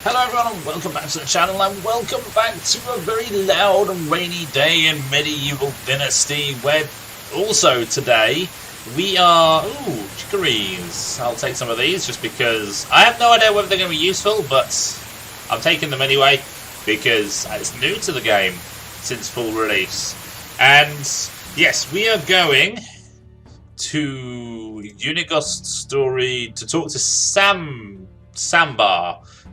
Hello everyone and welcome back to the channel and welcome back to a very loud and rainy day in medieval Dynasty where also today we are... Ooh, chicories. I'll take some of these just because I have no idea whether they're going to be useful, but I'm taking them anyway because it's new to the game since full release. And yes, we are going to Unigost's story to talk to Sanbor,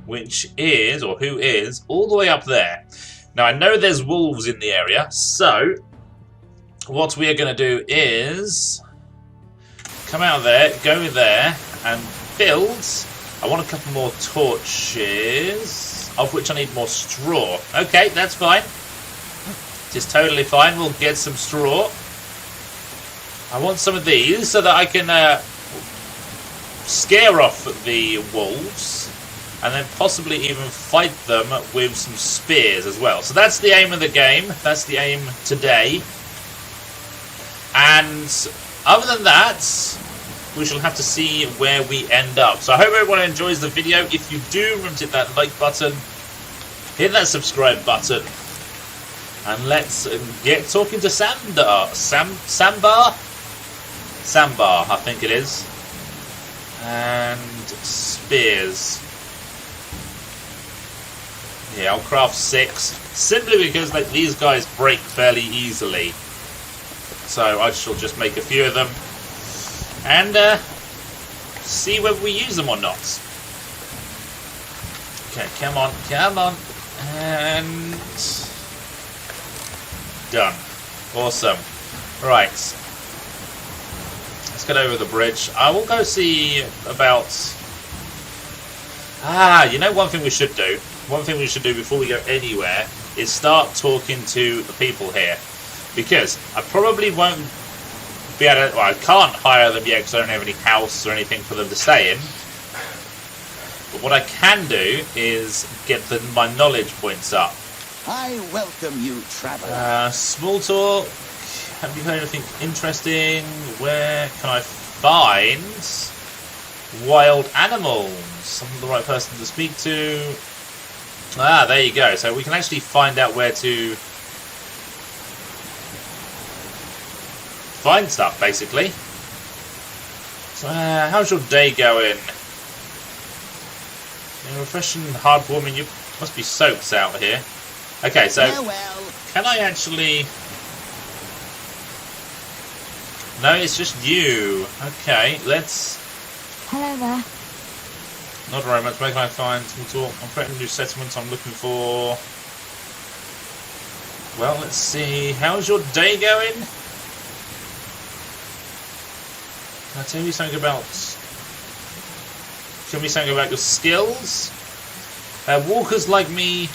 which is, or who is, all the way up there. Now, I know there's wolves in the area, so what we are going to do is come out of there, go there, and build. I want a couple more torches, of which I need more straw. Okay, that's fine. Just totally fine. We'll get some straw. I want some of these so that I can scare off the wolves. And then possibly even fight them with some spears as well. So that's the aim of the game. That's the aim today. And other than that, we shall have to see where we end up. So I hope everyone enjoys the video. If you do, remember to hit that like button. Hit that subscribe button. And let's get talking to Sanbor. Sanbor, I think it is. And spears. Yeah, I'll craft 6, simply because like these guys break fairly easily. So I shall just make a few of them and see whether we use them or not. Okay, come on, come on, and done. Awesome. Right, let's get over the bridge. I will go see about. You know, one thing we should do. One thing we should do before we go anywhere is start talking to the people here. Because I probably won't be able to... Well, I can't hire them yet because I don't have any house or anything for them to stay in. But what I can do is get my knowledge points up. I welcome you, traveler. Small talk. Have you heard anything interesting? Where can I find wild animals? I'm the right person to speak to. There you go. So we can actually find out where to find stuff, basically. So, how's your day going? You're refreshing, heartwarming. You must be soaked out here. Okay, so can I actually... No, it's just you. Okay, let's... Hello there. Not very much. Where can I find some talk? I'm creating a new settlement. I'm looking for... Well, let's see. How's your day going? Can I tell you something about... Tell me something about your skills? Walkers like me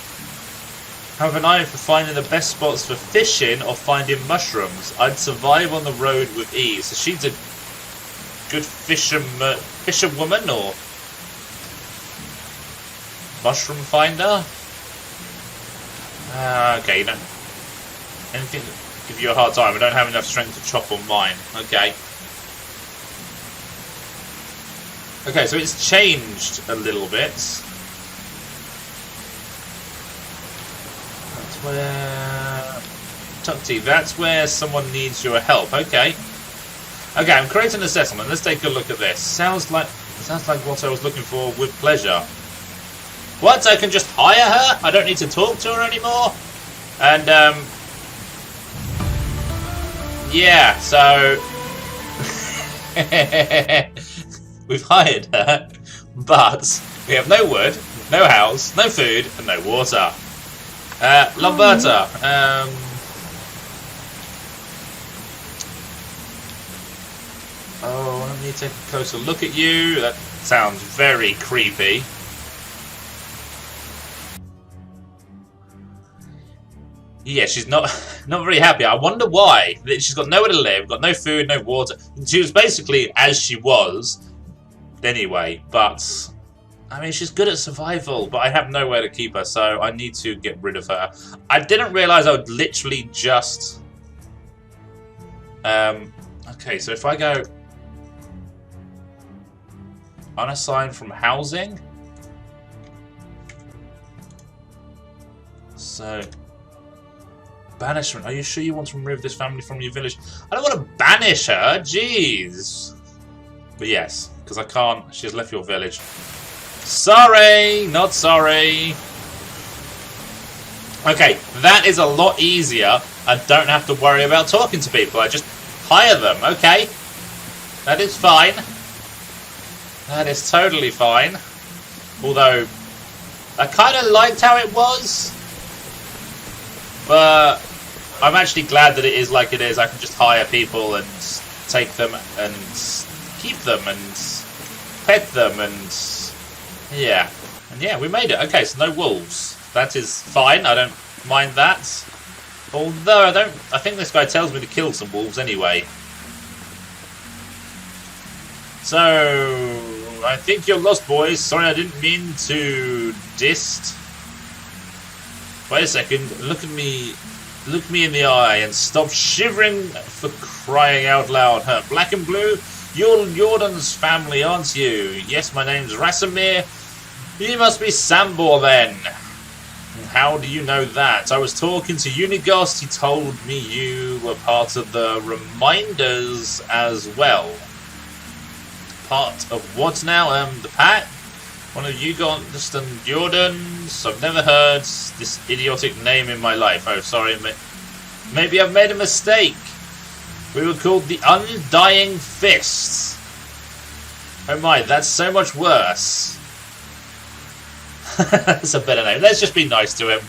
have an eye for finding the best spots for fishing or finding mushrooms. I'd survive on the road with ease. So she's a good fisherwoman or... mushroom finder? Okay, you don't... Anything to give you a hard time. I don't have enough strength to chop on mine. Okay. Okay, so it's changed a little bit. That's where... Tukti, that's where someone needs your help. Okay. Okay, I'm creating a settlement. Let's take a look at this. Sounds like what I was looking for with pleasure. What? I can just hire her? I don't need to talk to her anymore? And, yeah, so... We've hired her, but we have no wood, no house, no food, and no water. Lamberta, oh, let me take a closer look at you. That sounds very creepy. Yeah, she's not very happy. I wonder why. She's got nowhere to live, got no food, no water. She was basically as she was anyway, but I mean, she's good at survival, but I have nowhere to keep her, so I need to get rid of her. I didn't realise I would literally just... Okay, so if I go... Unassigned from housing... So, banishment. Are you sure you want to remove this family from your village? I don't want to banish her. Jeez. But yes, because I can't. She's left your village. Sorry, not sorry. Okay, that is a lot easier. I don't have to worry about talking to people. I just hire them. Okay, that is fine. That is totally fine. Although, I kind of liked how it was. But I'm actually glad that it is like it is. I can just hire people and take them and keep them and pet them and yeah. And yeah, we made it. Okay, so no wolves. That is fine. I don't mind that. Although I think this guy tells me to kill some wolves anyway. So I think you're lost, boys. Sorry, I didn't mean to dist. Wait a second. Look me in the eye and stop shivering for crying out loud. Huh? Black and blue? You're Jordan's family, aren't you? Yes, my name's Rasamir. You must be Sanbor then. How do you know that? I was talking to Unighost. He told me you were part of the Reminders as well. Part of what now? The pack? One of Unighost and Jordans? I've never heard this idiotic name in my life. Oh, sorry. Maybe I've made a mistake. We were called the Undying Fists. Oh my, that's so much worse. That's a better name. Let's just be nice to him.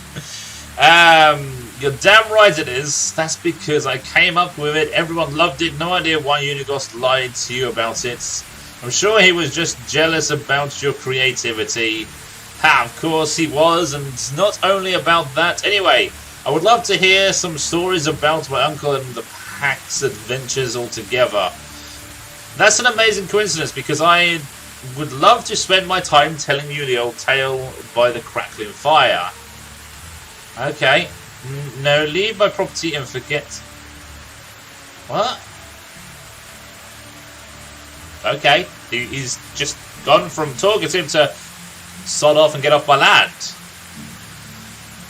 You're damn right it is. That's because I came up with it. Everyone loved it. No idea why Unighost lied to you about it. I'm sure he was just jealous about your creativity. Ha, of course he was, and not only about that. Anyway, I would love to hear some stories about my uncle and the pack's adventures altogether. That's an amazing coincidence because I would love to spend my time telling you the old tale by the crackling fire. Okay. No, leave my property and forget. What? Okay. He's just gone from talking to him to sod off and get off my land.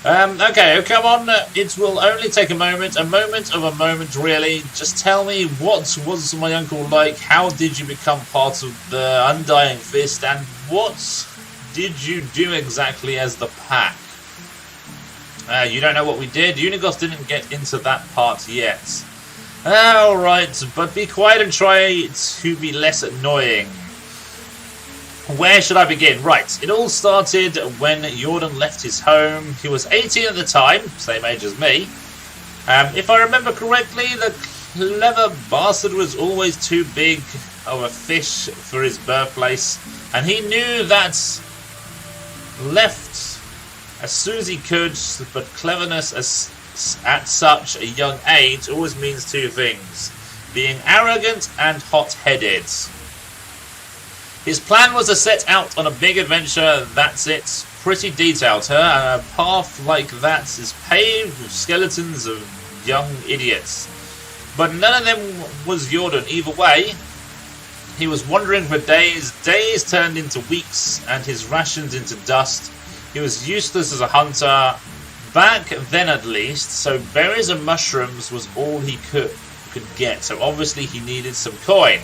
Okay, come on. It will only take a moment of a moment, really. Just tell me, what was my uncle like? How did you become part of the Undying Fist? And what did you do exactly as the pack? You don't know what we did? Unighost didn't get into that part yet. Alright, but be quiet and try to be less annoying. Where should I begin? Right, it all started when Jordan left his home. He was 18 at the time, same age as me. If I remember correctly, the clever bastard was always too big of a fish for his birthplace, and he knew that left as soon as he could, but cleverness at such a young age always means two things: being arrogant and hot-headed. His plan was to set out on a big adventure, that's it. Pretty detailed, huh? A path like that is paved with skeletons of young idiots. But none of them was Jordan either way. He was wandering for days. Days turned into weeks, and his rations into dust. He was useless as a hunter, back then at least, so berries and mushrooms was all he could get. So obviously he needed some coin.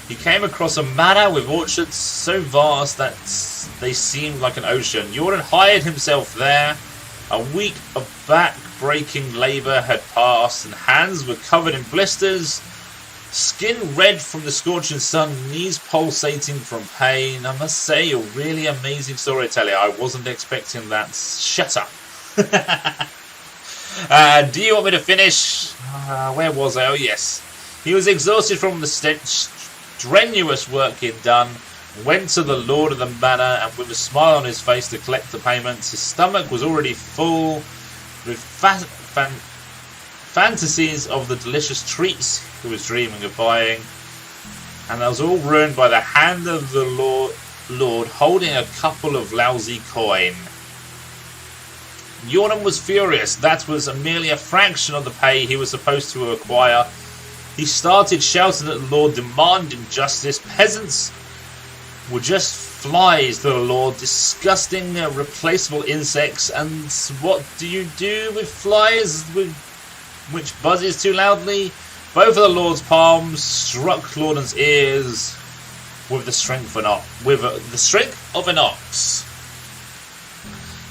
He came across a manor with orchards so vast that they seemed like an ocean. Jordan hired himself there. A week of back-breaking labour had passed, and hands were covered in blisters, skin red from the scorching sun, knees pulsating from pain. I must say, you're really amazing storyteller. I wasn't expecting that. Shut up. Do you want me to finish? Where was I? Oh, yes. He was exhausted from the strenuous work he had done, went to the lord of the manor, and with a smile on his face to collect the payments. His stomach was already full with fantasies of the delicious treats he was dreaming of buying, and that was all ruined by the hand of the lord holding a couple of lousy coin. Jordan was furious. That was merely a fraction of the pay he was supposed to acquire. He started shouting at the Lord, demanding justice. Peasants were just flies to the Lord, disgusting, replaceable insects. And what do you do with flies which buzzes too loudly? Both of the Lord's palms struck Clauden's ears with the strength of an ox.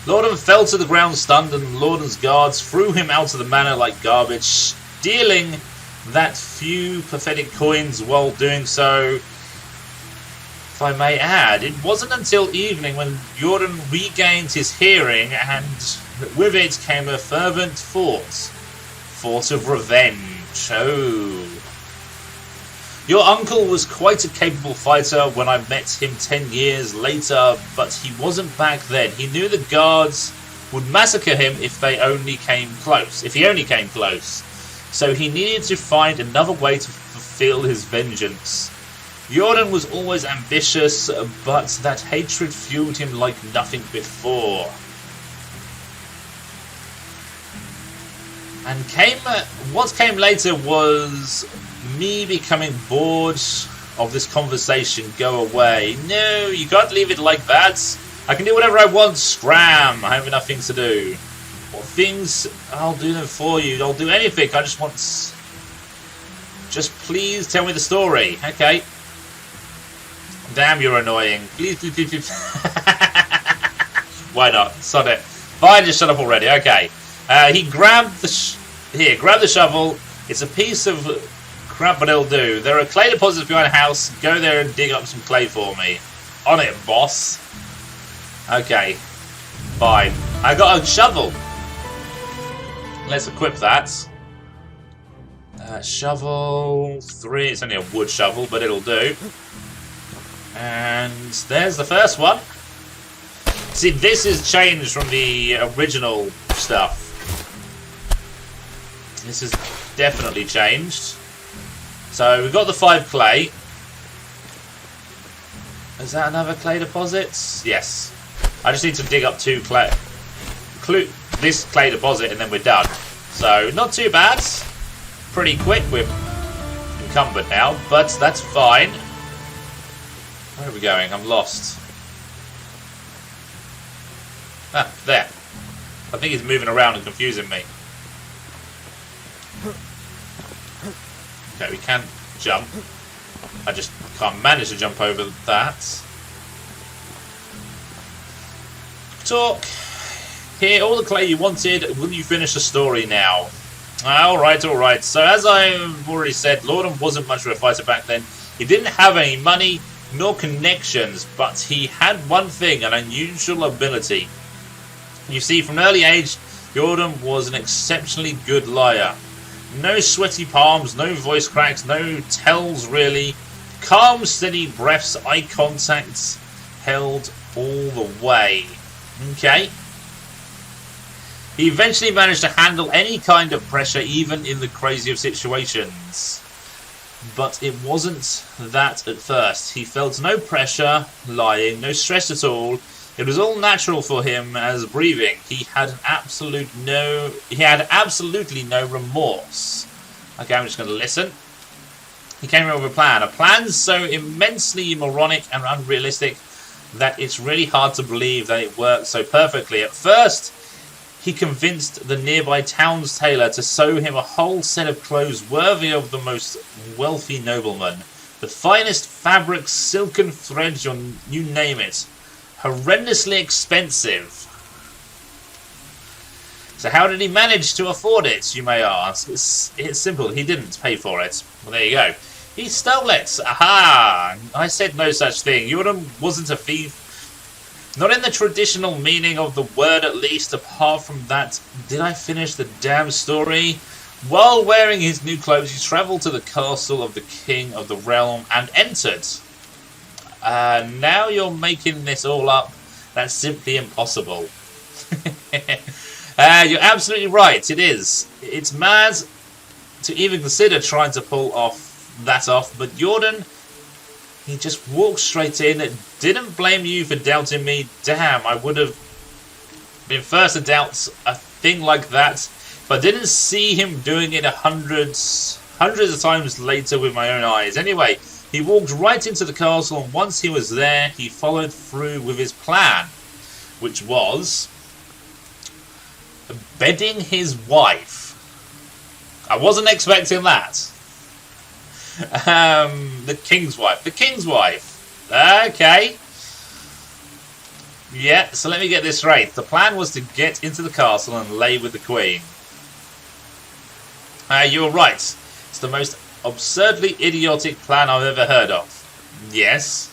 Lorden fell to the ground stunned, and Lorden's guards threw him out of the manor like garbage, stealing that few pathetic coins while doing so. If I may add, it wasn't until evening when Jordan regained his hearing, and with it came a fervent thought of revenge. Oh. Your uncle was quite a capable fighter when I met him 10 years later, but he wasn't back then. He knew the guards would massacre him if he only came close. So he needed to find another way to fulfill his vengeance. Jordan was always ambitious, but that hatred fueled him like nothing before. And what came later was me becoming bored of this conversation. Go away. No, you can't leave it like that. I can do whatever I want. Scram. I have enough things to do. What things? I'll do them for you. I'll do anything. I just want... Just please tell me the story. Okay. Damn, you're annoying. Please. Why not? Sod it. Fine, just shut up already. Okay. He grabbed the... grab the shovel. It's a piece of crap, but it'll do. There are clay deposits behind the house. Go there and dig up some clay for me. On it, boss. Okay. Fine. I got a shovel. Let's equip that. Shovel 3. It's only a wood shovel, but it'll do. And there's the first one. See, this is changed from the original stuff. This is definitely changed. So we've got the 5 clay. Is that another clay deposit? Yes. I just need to dig up 2 clay. This clay deposit, and then we're done. So not too bad. Pretty quick. We're encumbered now, but that's fine. Where are we going? I'm lost. Ah, there. I think he's moving around and confusing me. Okay, we can jump. I just can't manage to jump over that. Talk. Here, all the clay you wanted. Will you finish the story now? Alright, alright. So, as I've already said, Lorden wasn't much of a fighter back then. He didn't have any money nor connections, but he had one thing, an unusual ability. You see, from an early age, Jordan was an exceptionally good liar. No sweaty palms, no voice cracks, no tells really. Calm, steady breaths, eye contact held all the way. Okay. He eventually managed to handle any kind of pressure, even in the craziest situations. But it wasn't that at first. He felt no pressure, lying, no stress at all. It was all natural for him as breathing. He had absolutely no remorse. Okay, I'm just going to listen. He came up with a plan so immensely moronic and unrealistic that it's really hard to believe that it worked so perfectly. At first, he convinced the nearby town's tailor to sew him a whole set of clothes worthy of the most wealthy nobleman. The finest fabrics, silken threads, you name it. Horrendously expensive. So how did he manage to afford it, you may ask? It's simple. He didn't pay for it. Well, there you go. He stole it. Aha! I said no such thing. Jordan wasn't a thief. Not in the traditional meaning of the word, at least. Apart from that, did I finish the damn story? While wearing his new clothes, he travelled to the castle of the king of the realm and entered. Now you're making this all up. That's simply impossible. You're absolutely right. It is. It's mad to even consider trying to pull that off. But Jordan, he just walked straight in. Didn't blame you for doubting me. Damn, I would have been first to doubt a thing like that. But I didn't see him doing it hundreds of times later with my own eyes. Anyway, He walked right into the castle, and once he was there, he followed through with his plan, which was bedding his wife. I wasn't expecting that. The king's wife. The king's wife. Okay. Yeah, so let me get this right. The plan was to get into the castle and lay with the queen. You were right. It's the most absurdly idiotic plan I've ever heard of. Yes.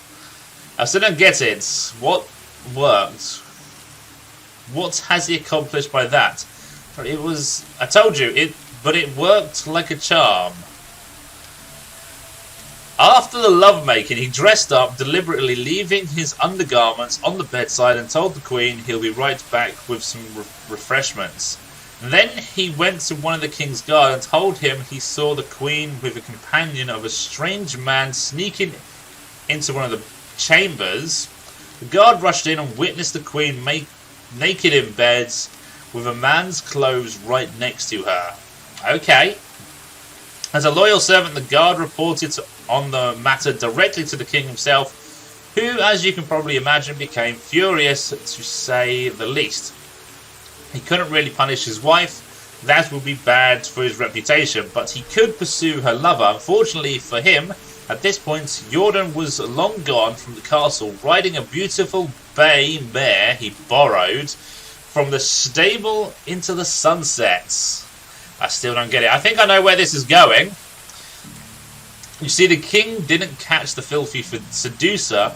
I still don't get it. What worked? What has he accomplished by that? It was... I told you, but it worked like a charm. After the lovemaking, he dressed up, deliberately leaving his undergarments on the bedside, and told the queen he'll be right back with some refreshments. Then he went to one of the king's guard and told him he saw the queen with a companion of a strange man sneaking into one of the chambers. The guard rushed in and witnessed the queen naked in bed with a man's clothes right next to her. Okay. As a loyal servant, the guard reported on the matter directly to the king himself, who, as you can probably imagine, became furious, to say the least. He couldn't really punish his wife. That would be bad for his reputation, but he could pursue her lover. Unfortunately for him, at this point, Jordan was long gone from the castle, riding a beautiful bay mare he borrowed from the stable into the sunsets. I still don't get it. I think I know where this is going. You see, the king didn't catch the filthy seducer,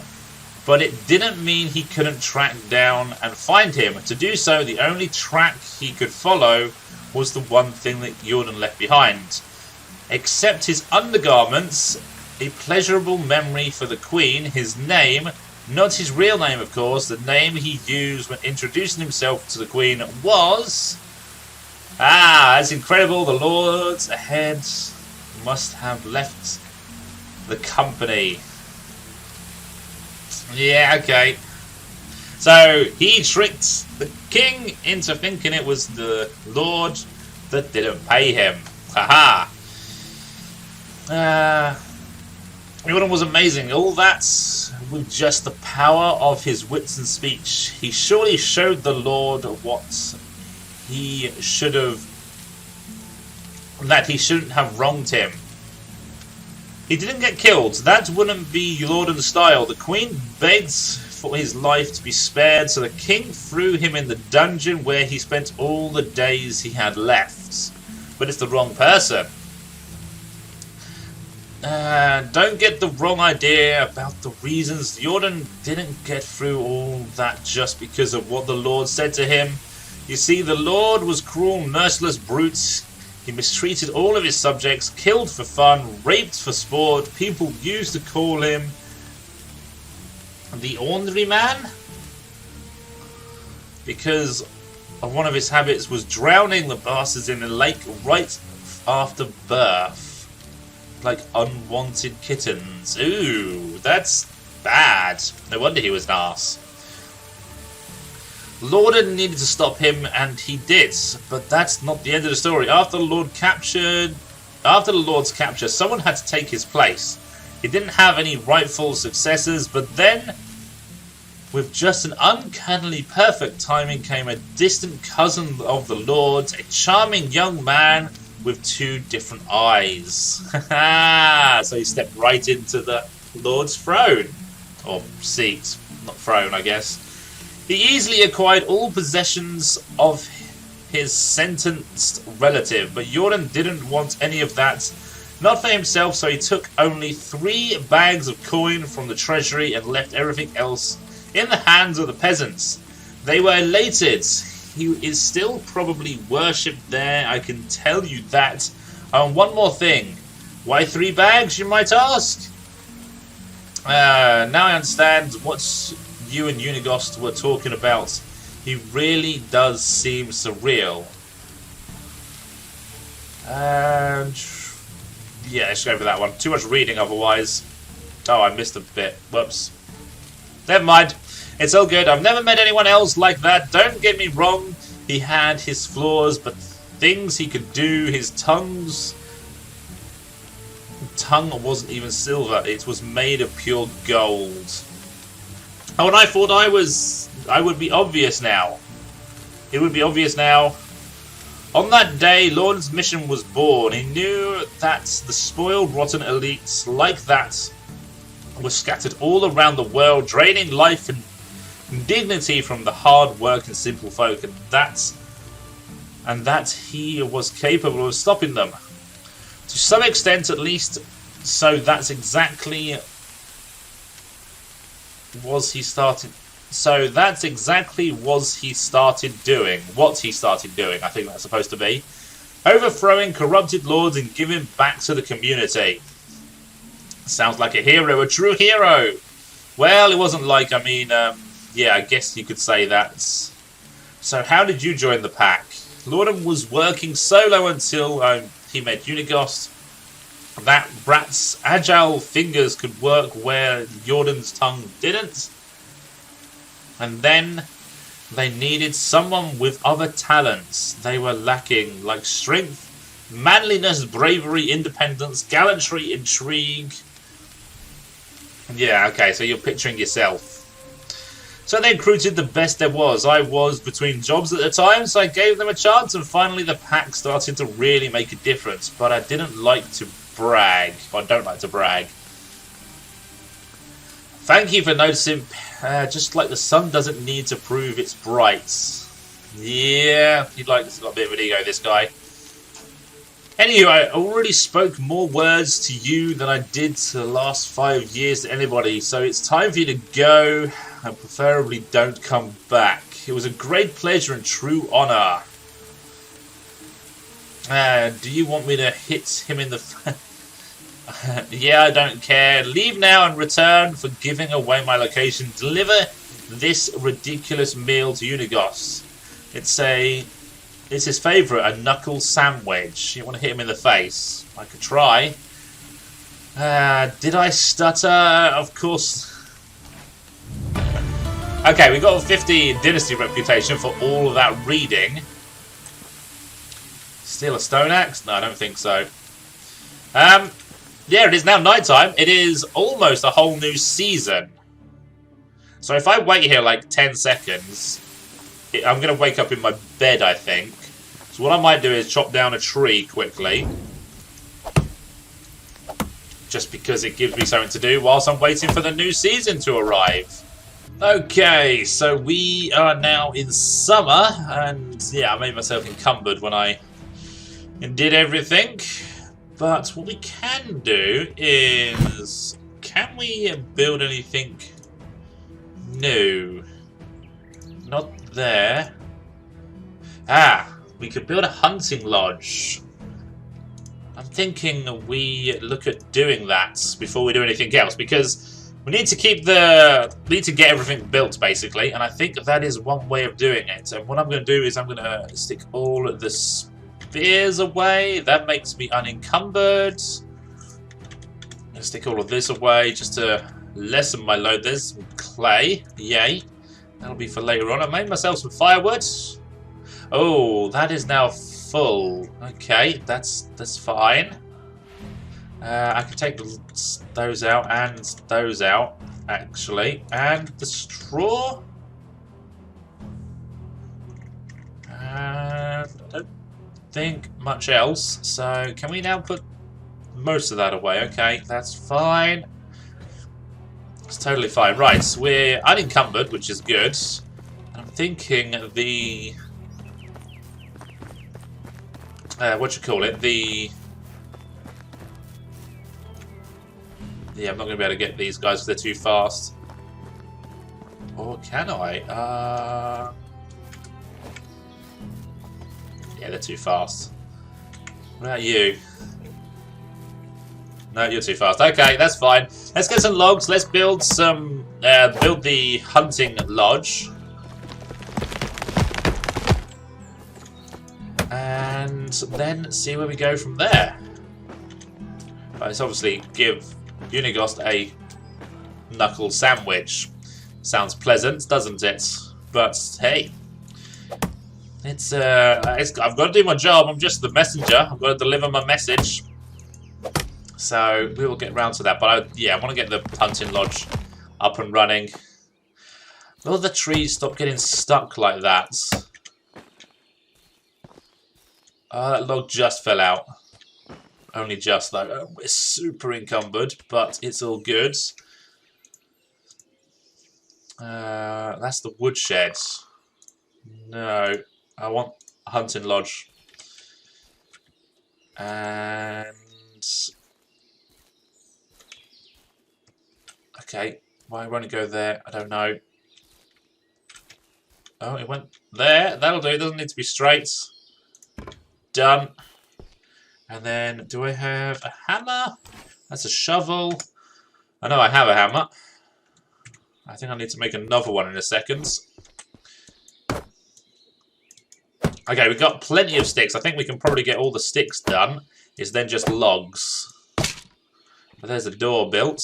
but it didn't mean he couldn't track down and find him. To do so, the only track he could follow was the one thing that Jordan left behind. Except his undergarments, a pleasurable memory for the queen, his name, not his real name of course, the name he used when introducing himself to the queen was... that's incredible. The lords ahead must have left the company. Yeah, okay. So he tricked the king into thinking it was the lord that didn't pay him. Haha. Jordan was amazing. All that with just the power of his wits and speech. He surely showed the lord what he should have, that he shouldn't have wronged him. He didn't get killed. That wouldn't be Jordan's style. The queen begged for his life to be spared, so the king threw him in the dungeon where he spent all the days he had left. But it's the wrong person. Don't get the wrong idea about the reasons. Jordan didn't get through all that just because of what the Lord said to him. You see, the Lord was cruel, merciless brute. He mistreated all of his subjects, killed for fun, raped for sport. People used to call him the Ornery Man because of one of his habits was drowning the bastards in the lake right after birth. Like unwanted kittens. Ooh, that's bad. No wonder he was an arse. Jordan needed to stop him, and he did, but that's not the end of the story. After the Lord's capture, someone had to take his place. He didn't have any rightful successors, but then, with just an uncannily perfect timing, came a distant cousin of the Lord's, a charming young man with two different eyes. So he stepped right into the Lord's throne, or seat, not throne, I guess. He easily acquired all possessions of his sentenced relative, but Jordan didn't want any of that. Not for himself, so he took only 3 bags of coin from the treasury and left everything else in the hands of the peasants. They were elated. He is still probably worshipped there, I can tell you that. And one more thing. Why 3 bags, you might ask? Now I understand what you and Unigost were talking about. He really does seem surreal. And yeah, let's go for that one. Too much reading otherwise. Oh, I missed a bit. Whoops. Never mind. It's all good. I've never met anyone else like that. Don't get me wrong. He had his flaws, but things he could do, his tongues tongue wasn't even silver. It was made of pure gold. Oh, and I thought I would be obvious now. It would be obvious now. On that day, Lorne's mission was born. He knew that the spoiled, rotten elites like that were scattered all around the world, draining life and dignity from the hard work and simple folk, and that he was capable of stopping them. To some extent, at least. So that's exactly what he started doing. What he started doing, I think that's supposed to be. Overthrowing corrupted lords and giving back to the community. Sounds like a hero, a true hero. Well, it wasn't like, yeah, I guess you could say that. So how did you join the pack? Lorden was working solo until he met Unigost. That brat's agile fingers could work where Jordan's tongue didn't. And then they needed someone with other talents they were lacking, like strength, manliness, bravery, independence, gallantry, intrigue. Yeah, okay, so you're picturing yourself. So they recruited the best there was. I was between jobs at the time, so I gave them a chance, and finally the pack started to really make a difference. But I didn't like to brag. I don't like to brag. Thank you for noticing. Just like the sun doesn't need to prove it's bright. Yeah, he's got a bit of an ego, this guy. Anyway, I already spoke more words to you than I did to the last 5 years to anybody, so it's time for you to go, and preferably don't come back. It was a great pleasure and true honour. Do you want me to hit him in the... Yeah, I don't care. Leave now and return for giving away my location. Deliver this ridiculous meal to Unigos. It's his favourite, a knuckle sandwich. You want to hit him in the face? I could try. Did I stutter? Of course. Okay, we got a 50 Dynasty reputation for all of that reading. Steal a stone axe? No, I don't think so. Yeah, it is now nighttime. It is almost a whole new season. So if I wait here like 10 seconds, I'm going to wake up in my bed, I think. So what I might do is chop down a tree quickly. Just because it gives me something to do whilst I'm waiting for the new season to arrive. Okay, so we are now in summer. And yeah, I made myself encumbered when I did everything. But what we can do is... Can we build anything new? Not there. We could build a hunting lodge. I'm thinking we look at doing that before we do anything else, because we need to get everything built, basically, and I think that is one way of doing it. And what I'm going to do is I'm going to stick all of the spears away. That makes me unencumbered. I'm going to stick all of this away just to lessen my load. There's some clay. Yay. That'll be for later on. I made myself some firewood. Oh, that is now full. Okay, that's fine. I can take those out and those out, actually. And the straw. I don't think much else. So, can we now put most of that away? Okay, that's fine. It's totally fine. Right, so we're unencumbered, which is good. I'm thinking the... what you call it? The... Yeah, I'm not going to be able to get these guys because they're too fast. Or can I? Yeah, they're too fast. What about you? No, you're too fast. Okay, that's fine. Let's get some logs. Let's build some... build the hunting lodge. And then see where we go from there. Let's obviously give Unigost a knuckle sandwich. Sounds pleasant, doesn't it? But hey, I've got to do my job. I'm just the messenger. I've got to deliver my message. So we will get round to that. But I want to get the hunting lodge up and running. Will the trees stop getting stuck like that? That log just fell out. Only just, though. We're super encumbered, but it's all good. That's the woodshed. No, I want a hunting lodge. And... okay, why won't it go there? I don't know. Oh, it went there. That'll do. It doesn't need to be straight. Done. And then, do I have a hammer? That's a shovel. I know I have a hammer. I think I need to make another one in a second. Okay, we've got plenty of sticks. I think we can probably get all the sticks done. It's then just logs. But there's a door built.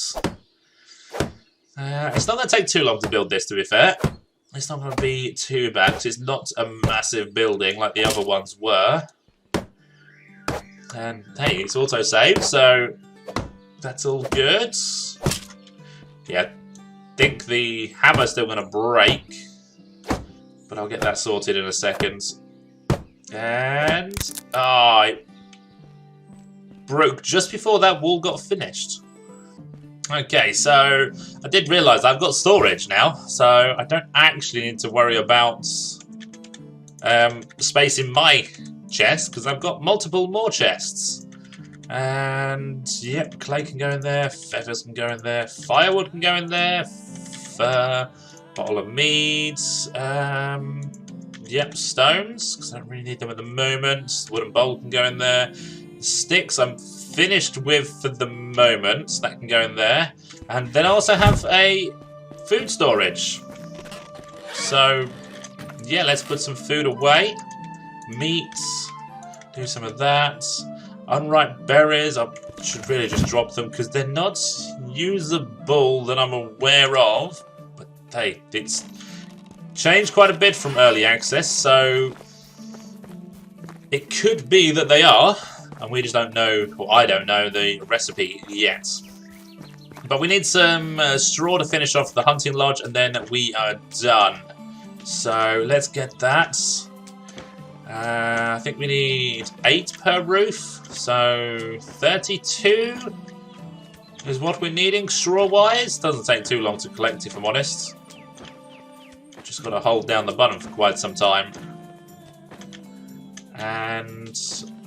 It's not going to take too long to build this, to be fair. It's not going to be too bad, because it's not a massive building like the other ones were. And, hey, it's auto-saved, so that's all good. Yeah, I think the hammer's still going to break. But I'll get that sorted in a second. And... oh, it broke just before that wall got finished. Okay, so I did realise I've got storage now, so I don't actually need to worry about space in my chest, because I've got multiple more chests. And, yep, clay can go in there, feathers can go in there, firewood can go in there, bottle of mead, yep, stones, because I don't really need them at the moment, wooden bowl can go in there, sticks I'm finished with for the moment, so that can go in there. And then I also have a food storage. So, yeah, let's put some food away. Meat, do some of that. Unripe berries, I should really just drop them because they're not usable that I'm aware of. But hey, it's changed quite a bit from early access, so it could be that they are. And we just don't know, or I don't know, the recipe yet. But we need some straw to finish off the hunting lodge, and then we are done. So let's get that. I think we need 8 per roof. So 32 is what we're needing straw-wise. Doesn't take too long to collect, if I'm honest. Just got to hold down the button for quite some time. And...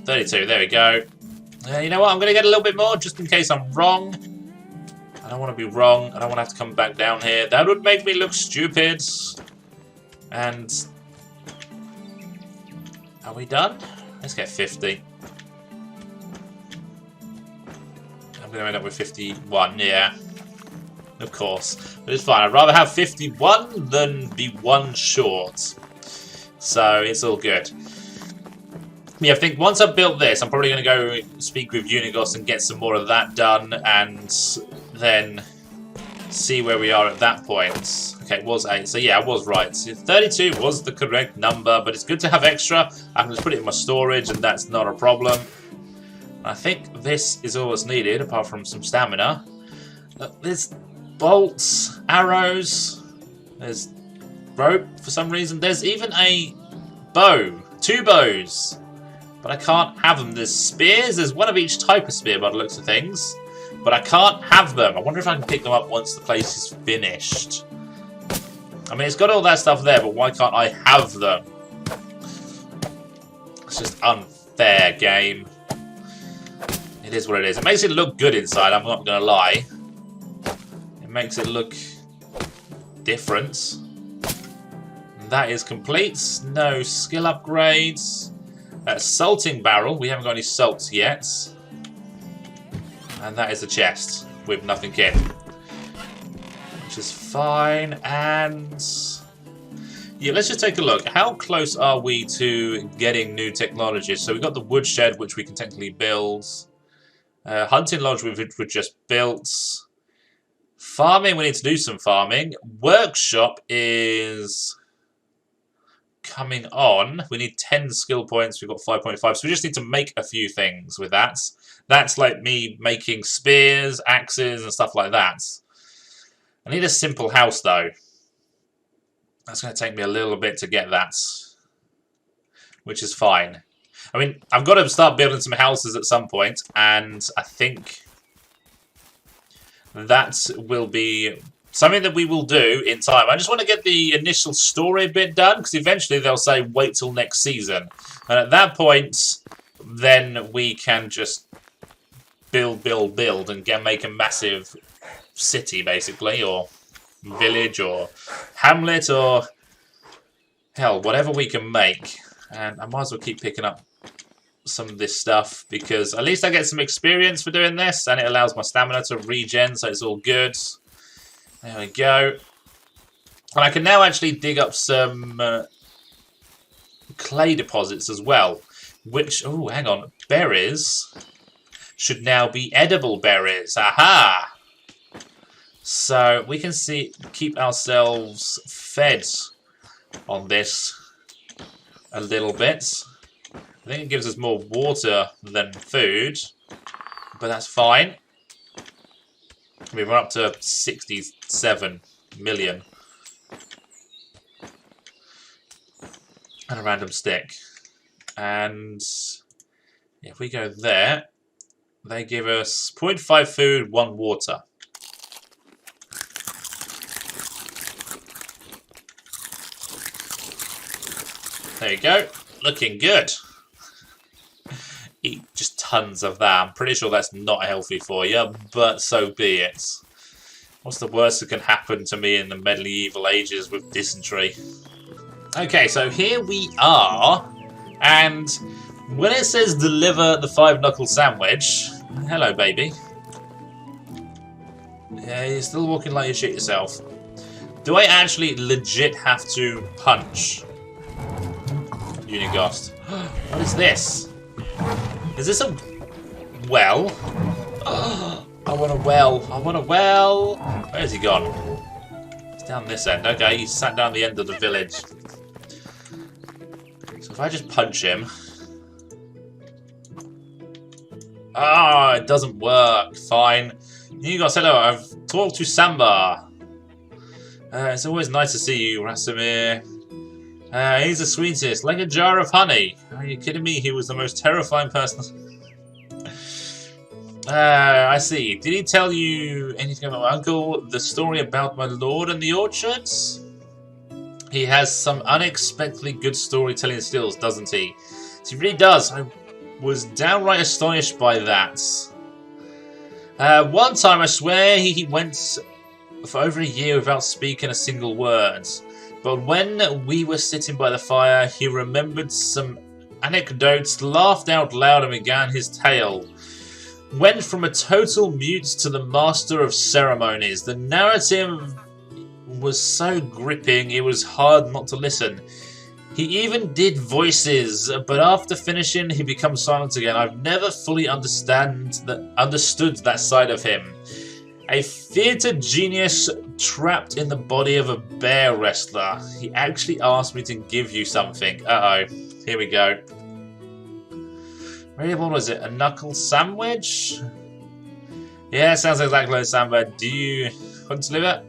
32, there we go. You know what, I'm going to get a little bit more just in case I'm wrong. I don't want to be wrong. I don't want to have to come back down here. That would make me look stupid. And... are we done? Let's get 50. I'm going to end up with 51, yeah. Of course. But it's fine. I'd rather have 51 than be 1 short. So, it's all good. Yeah, I think once I've built this, I'm probably going to go speak with Unigos and get some more of that done, and then see where we are at that point. Okay, it was 8, so yeah, I was right. 32 was the correct number, but it's good to have extra. I can just put it in my storage, and that's not a problem. I think this is all that's needed, apart from some stamina. There's bolts, arrows, there's rope for some reason. There's even a bow, 2 bows. But I can't have them. There's spears. There's one of each type of spear by the looks of things. But I can't have them. I wonder if I can pick them up once the place is finished. I mean, it's got all that stuff there, but why can't I have them? It's just unfair, game. It is what it is. It makes it look good inside, I'm not going to lie. It makes it look different. And that is complete. No skill upgrades. Salting barrel. We haven't got any salts yet. And that is the chest with nothing in. Which is fine. And... yeah, let's just take a look. How close are we to getting new technologies? So we've got the woodshed, which we can technically build. Hunting lodge, we've just built. Farming, we need to do some farming. Workshop is... coming on. We need 10 skill points. We've got 5.5. So we just need to make a few things with that. That's like me making spears, axes, and stuff like that. I need a simple house, though. That's going to take me a little bit to get that. Which is fine. I mean, I've got to start building some houses at some point, and I think that will be something that we will do in time. I just want to get the initial story bit done, because eventually they'll say, wait till next season. And at that point, then we can just build, and make a massive city, basically, or village, or hamlet, or hell, whatever we can make. And I might as well keep picking up some of this stuff, because at least I get some experience for doing this, and it allows my stamina to regen, so it's all good. There we go. And I can now actually dig up some clay deposits as well, which, oh, hang on, berries should now be edible berries. Aha! So we can keep ourselves fed on this a little bit. I think it gives us more water than food, but that's fine. We're up to 67 million. And a random stick. And if we go there, they give us 0.5 food, 1 water. There you go. Looking good. Eat just tons of that. I'm pretty sure that's not healthy for you, but so be it. What's the worst that can happen to me in the medieval ages with dysentery? Okay, so here we are. And when it says deliver the 5-knuckle sandwich... Hello, baby. Yeah, you're still walking like you shit yourself. Do I actually legit have to punch Unighost? What is this? Is this a well? Oh, I want a well. I want a well. Where's he gone? He's down this end. Okay, he's sat down the end of the village. So if I just punch him... Ah, it doesn't work. Fine. Unighost, hello. I've talked to Sanbor. It's always nice to see you, Rasimir. He's the sweetest, like a jar of honey. Are you kidding me? He was the most terrifying person. I see. Did he tell you anything about my uncle? The story about my lord and the orchards? He has some unexpectedly good storytelling skills, doesn't he? He really does. I was downright astonished by that. One time, I swear, he went for over a year without speaking a single word. But when we were sitting by the fire, he remembered some anecdotes, laughed out loud, and began his tale. Went from a total mute to the master of ceremonies. The narrative was so gripping, it was hard not to listen. He even did voices, but after finishing, he becomes silent again. I've never fully understood that side of him. A theatre genius trapped in the body of a bear wrestler. He actually asked me to give you something. Uh-oh. Here we go. Really, what was it? A knuckle sandwich? Yeah, sounds exactly like a sandwich. Do you want to live it?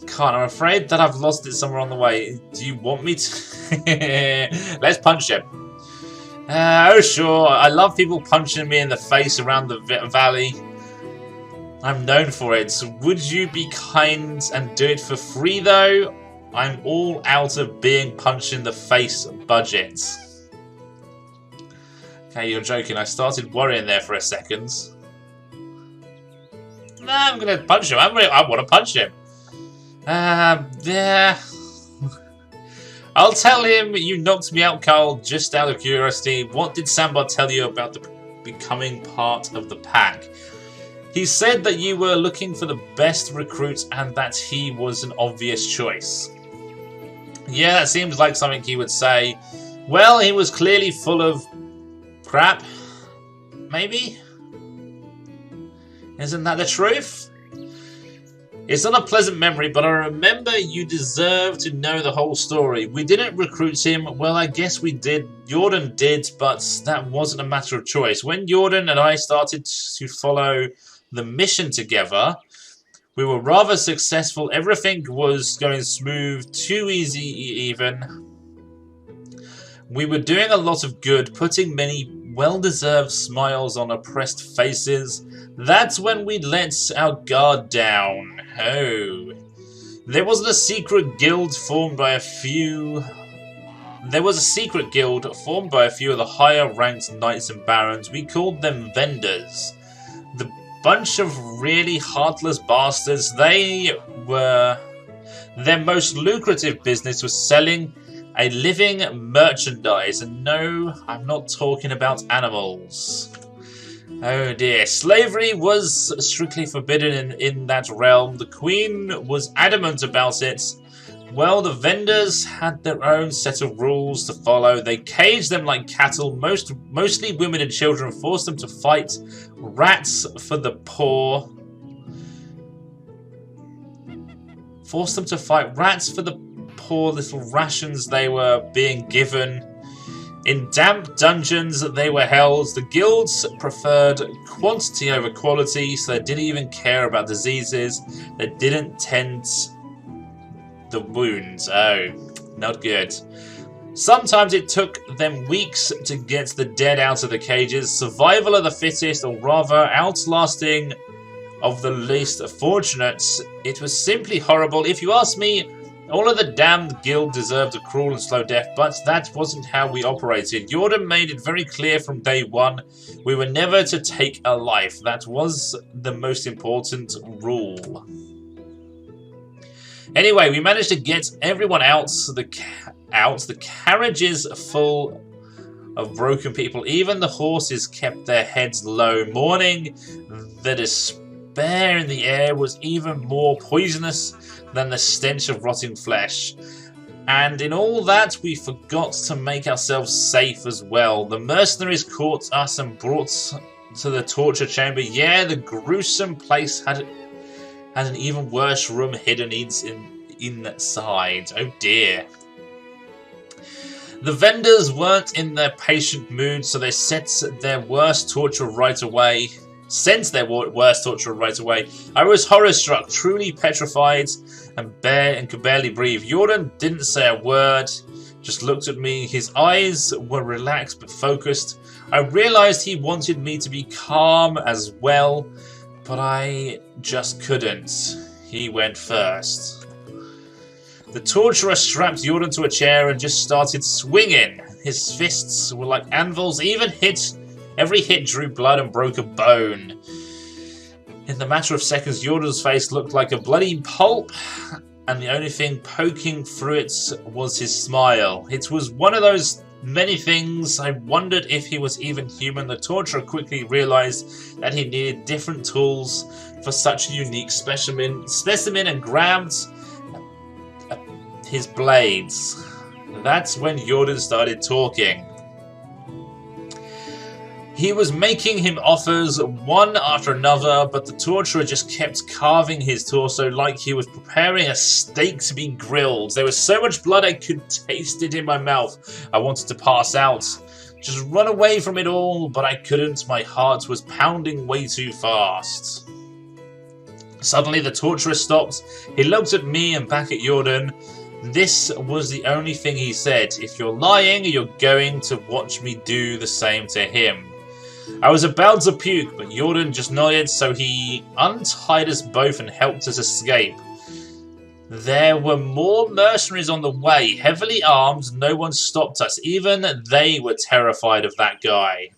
Can't. I'm afraid that I've lost it somewhere on the way. Do you want me to? Let's punch him. Oh, sure. I love people punching me in the face around the valley. I'm known for it. Would you be kind and do it for free, though? I'm all out of being punched in the face budget. Okay, you're joking. I started worrying there for a second. Nah, I'm going to punch him. I want to punch him. Yeah. I'll tell him you knocked me out, Carl, just out of curiosity. What did Sanbor tell you about becoming part of the pack? He said that you were looking for the best recruit and that he was an obvious choice. Yeah, that seems like something he would say. Well, he was clearly full of crap. Maybe? Isn't that the truth? It's not a pleasant memory, but I remember you deserve to know the whole story. We didn't recruit him. Well, I guess we did. Jordan did, but that wasn't a matter of choice. When Jordan and I started to follow the mission together, we were rather successful. Everything was going smooth, too easy even. We were doing a lot of good, putting many well-deserved smiles on oppressed faces. That's when we let our guard down. Oh. There was a secret guild formed by a few of the higher-ranked knights and barons. We called them vendors. The bunch of really heartless bastards. Their most lucrative business was selling a living merchandise. And no, I'm not talking about animals. Oh dear. Slavery was strictly forbidden in that realm. The Queen was adamant about it. Well, the vendors had their own set of rules to follow. They caged them like cattle, mostly women and children, forced them to fight rats for the poor. Forced them to fight rats for the poor little rations they were being given. In damp dungeons they were held. The guilds preferred quantity over quality, so they didn't even care about diseases. They didn't tend the wounds. Oh, not good. Sometimes it took them weeks to get the dead out of the cages. Survival of the fittest, or rather outlasting of the least fortunate. It was simply horrible. If you ask me, all of the damned guild deserved a cruel and slow death, but that wasn't how we operated. Jordan made it very clear from day one, we were never to take a life. That was the most important rule. Anyway, we managed to get everyone out. The carriages full of broken people. Even the horses kept their heads low. Mourning, the despair in the air was even more poisonous than the stench of rotting flesh. And in all that, we forgot to make ourselves safe as well. The mercenaries caught us and brought to the torture chamber. Yeah, the gruesome place had an even worse room hidden inside. Oh dear. The vendors weren't in their patient mood, so they set their worst torture right away. I was horror-struck, truly petrified, and could barely breathe. Jordan didn't say a word, just looked at me. His eyes were relaxed but focused. I realized he wanted me to be calm as well, but I just couldn't. He went first. The torturer strapped Jordan to a chair and just started swinging. His fists were like anvils. Every hit drew blood and broke a bone. In the matter of seconds, Jordan's face looked like a bloody pulp, and the only thing poking through it was his smile. It was one of those many things. I wondered if he was even human. The torturer quickly realized that he needed different tools for such a unique specimen and grabbed his blades. That's when Jordan started talking. He was making him offers one after another, but the torturer just kept carving his torso like he was preparing a steak to be grilled. There was so much blood I could taste it in my mouth. I wanted to pass out, just run away from it all, but I couldn't. My heart was pounding way too fast. Suddenly the torturer stopped. He looked at me and back at Jordan. This was the only thing he said. If you're lying, you're going to watch me do the same to him. I was about to puke, but Jordan just nodded, so he untied us both and helped us escape. There were more mercenaries on the way, heavily armed. No one stopped us. Even they were terrified of that guy.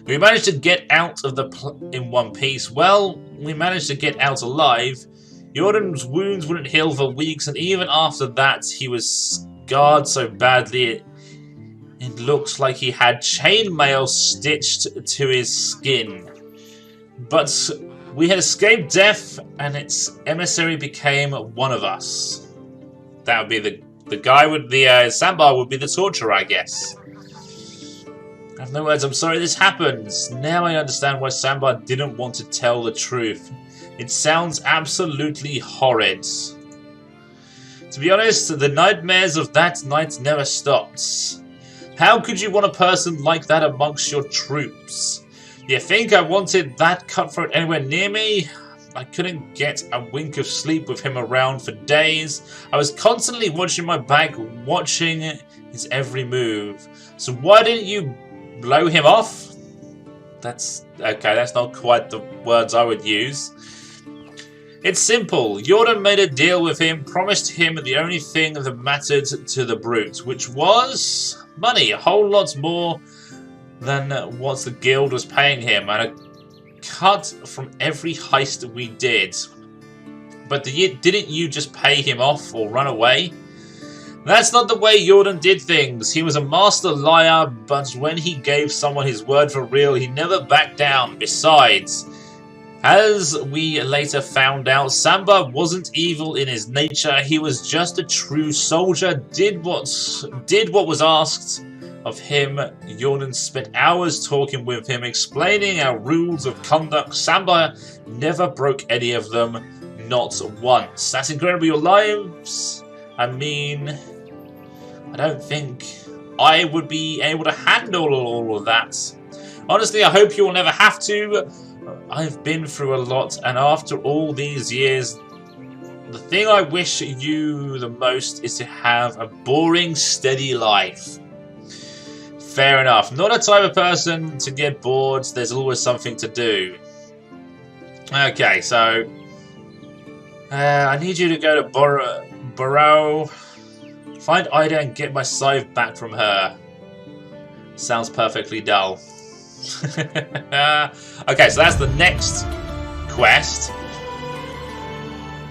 We managed to get out of in one piece. Well, we managed to get out alive. Jordan's wounds wouldn't heal for weeks, and even after that, he was scarred so badly it looked like he had chainmail stitched to his skin. But we had escaped death, and its emissary became one of us. That would be the guy with the Sanbor would be the torturer, I guess. I have no words. I'm sorry this happened. Now I understand why Sanbor didn't want to tell the truth. It sounds absolutely horrid. To be honest, the nightmares of that night never stopped. How could you want a person like that amongst your troops? Do you think I wanted that cutthroat anywhere near me? I couldn't get a wink of sleep with him around for days. I was constantly watching my back, watching his every move. So why didn't you blow him off? That's okay, that's not quite the words I would use. It's simple. Jordan made a deal with him, promised him the only thing that mattered to the brute, which was money, a whole lot more than what the guild was paying him, and a cut from every heist we did. But didn't you just pay him off or run away? That's not the way Jordan did things. He was a master liar, but when he gave someone his word for real, he never backed down. Besides, as we later found out, Sanbor wasn't evil in his nature. He was just a true soldier, did what was asked of him. Jordan spent hours talking with him, explaining our rules of conduct. Sanbor never broke any of them, not once. That's incredible. Your lives, I mean, I don't think I would be able to handle all of that. Honestly, I hope you will never have to. I've been through a lot, and after all these years, the thing I wish you the most is to have a boring, steady life. Fair enough. Not a type of person to get bored. There's always something to do. Okay, so I need you to go to Burrow, find Ida and get my scythe back from her. Sounds perfectly dull. Okay, so that's the next quest.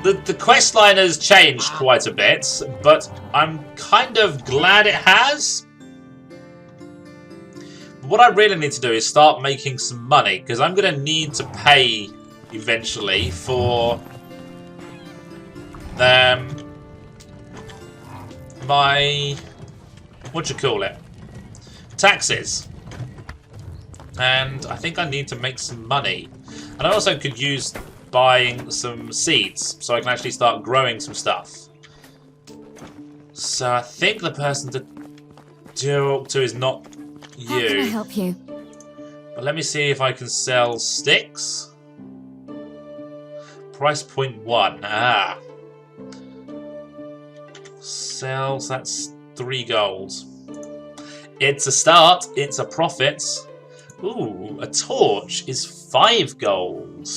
The quest line has changed quite a bit, but I'm kind of glad it has. What I really need to do is start making some money, because I'm going to need to pay eventually for my, what you call it, taxes. And I think I need to make some money. And I also could use buying some seeds, so I can actually start growing some stuff. So I think the person to talk to is not you. How can I help you? But let me see if I can sell sticks. Price point 1. Ah. Sales, that's 3 gold. It's a start, it's a profit. Ooh, a torch is 5 gold.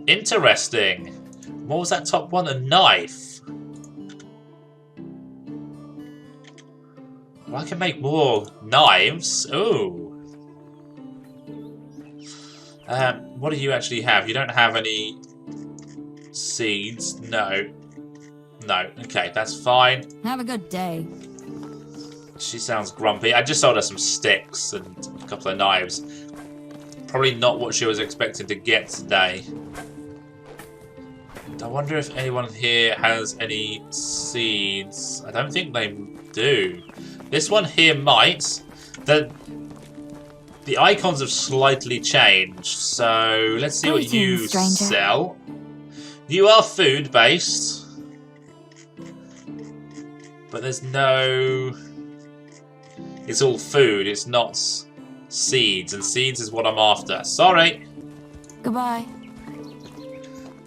Interesting. What was that top one? A knife. Well, I can make more knives. Ooh. What do you actually have? You don't have any seeds. No. No. Okay, that's fine. Have a good day. She sounds grumpy. I just sold her some sticks and a couple of knives. Probably not what she was expecting to get today. I wonder if anyone here has any seeds. I don't think they do. This one here might. The icons have slightly changed, so let's see what you sell. You are food-based. But there's no... It's all food, it's not seeds, and seeds is what I'm after. Sorry! Goodbye.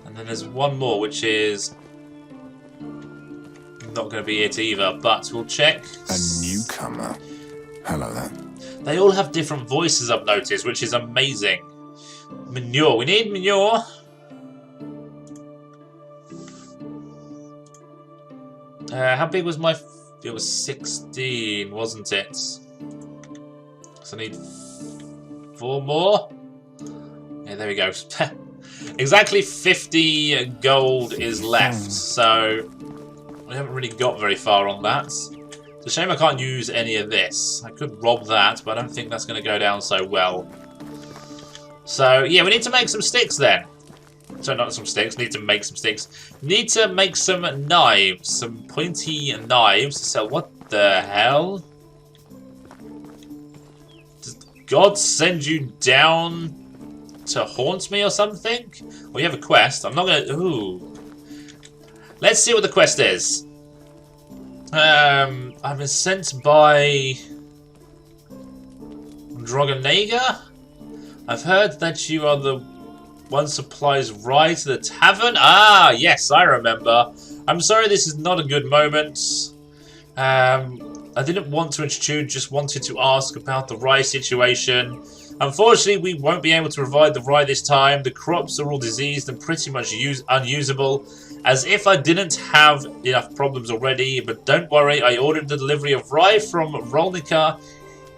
And then there's one more, which is not going to be it either, but we'll check. A newcomer. Hello there. They all have different voices, I've noticed, which is amazing. Manure. We need manure. How big was my... It was 16, wasn't it? So I need 4 more. Yeah, there we go. Exactly 50 gold is left, so we haven't really got very far on that. It's a shame I can't use any of this. I could rob that, but I don't think that's going to go down so well. So, yeah, we need to make some sticks then. So, not some sticks, need to make some sticks. Need to make some knives, some pointy knives to sell. What the hell? Did God send you down to haunt me or something? Well, you have a quest. I'm not gonna... Ooh. Let's see what the quest is. I've been sent by... Drogonega? I've heard that you are the one supplies rye to the tavern. Ah, yes, I remember. I'm sorry this is not a good moment. I didn't want to intrude, just wanted to ask about the rye situation. Unfortunately, we won't be able to provide the rye this time. The crops are all diseased and pretty much unusable. As if I didn't have enough problems already, but don't worry, I ordered the delivery of rye from Rolnica.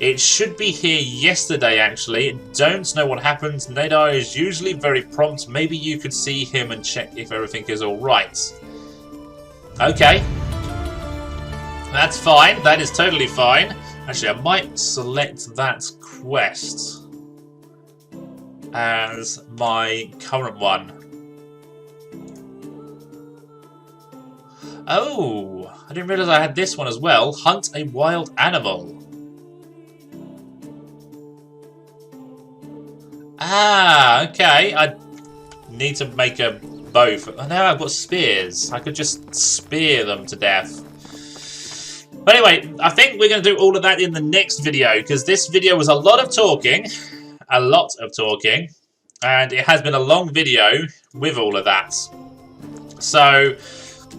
It should be here yesterday, actually. Don't know what happened. Nadar is usually very prompt. Maybe you could see him and check if everything is alright. Okay. That's fine. That is totally fine. Actually, I might select that quest as my current one. Oh, I didn't realise I had this one as well. Hunt a wild animal. Ah, okay. I need to make a bow. Oh, no, I've got spears. I could just spear them to death. But anyway, I think we're going to do all of that in the next video, because this video was a lot of talking. A lot of talking. And it has been a long video with all of that. So,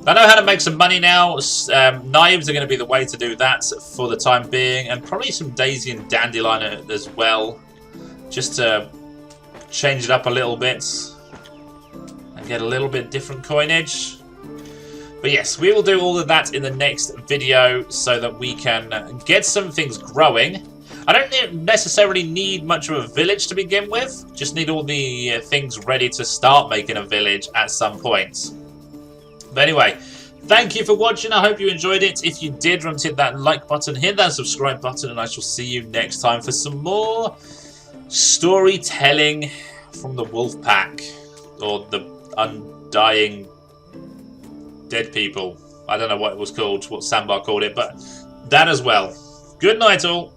I know how to make some money now. Knives are going to be the way to do that for the time being. And probably some daisy and dandelion as well. Just to change it up a little bit. And get a little bit different coinage. But yes, we will do all of that in the next video so that we can get some things growing. I don't necessarily need much of a village to begin with. Just need all the things ready to start making a village at some point. But anyway, thank you for watching. I hope you enjoyed it. If you did, remember to hit that like button, hit that subscribe button, and I shall see you next time for some more storytelling from the wolf pack. Or the undying dead people. I don't know what it was called, what Sanbor called it, but that as well. Good night all.